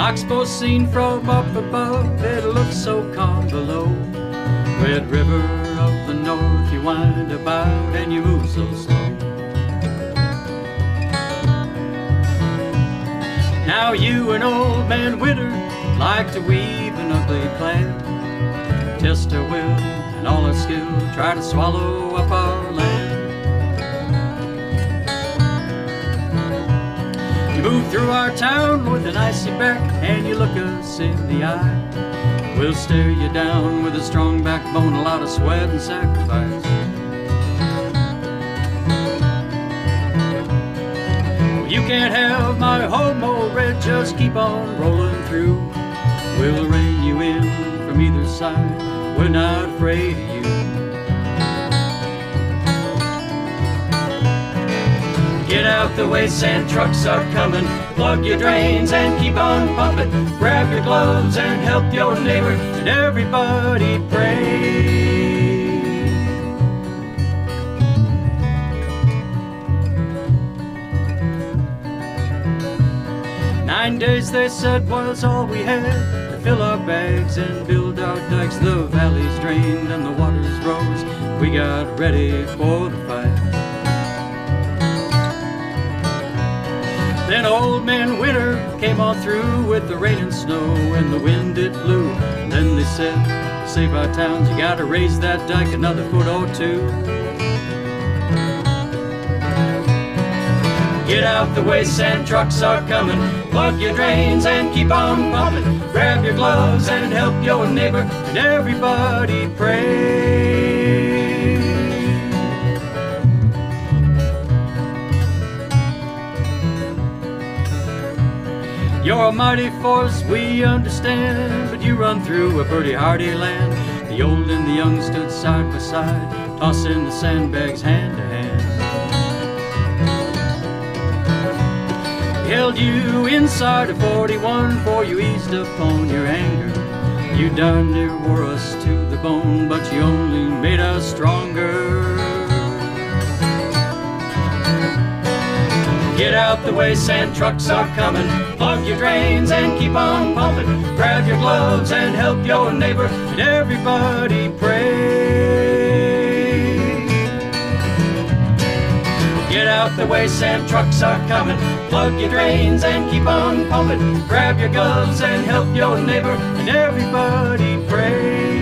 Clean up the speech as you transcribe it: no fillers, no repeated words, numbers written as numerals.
oxbow seen from up above, it looks so calm below. Red River of the North, you wind about and you move so slow. Now you and old man Winter like to weave an ugly plan, test our will and all our skill, try to swallow up our land. You move through our town with an icy back and you look us in the eye. We'll stare you down with a strong backbone, a lot of sweat and sacrifice. You can't have my home, old red, just keep on rolling through. We'll rein you in from either side, we're not afraid of you. Get out the way, sand trucks are coming. Plug your drains and keep on pumping. Grab your gloves and help your neighbor, and everybody pray. 9 days, they said, was all we had to fill our bags and build our dikes. The valleys drained and the waters rose. We got ready for the fight. Then old man Winter came on through with the rain and snow and the wind it blew. Then they said, to save our towns, you gotta raise that dike another foot or two. Get out the way, sand trucks are coming. Plug your drains and keep on pumping. Grab your gloves and help your neighbor, and everybody pray. You're a mighty force, we understand, but you run through a pretty hardy land. The old and the young stood side by side, tossing the sandbags hand to hand. Held you inside of 41, for you eased upon your anger. You darn near wore us to the bone, but you only made us stronger. Get out the way, sand trucks are coming. Plug your drains and keep on pumping. Grab your gloves and help your neighbor, and everybody pray. Get out the way, sand trucks are coming. Plug your drains and keep on pumping. Grab your gloves and help your neighbor, and everybody pray.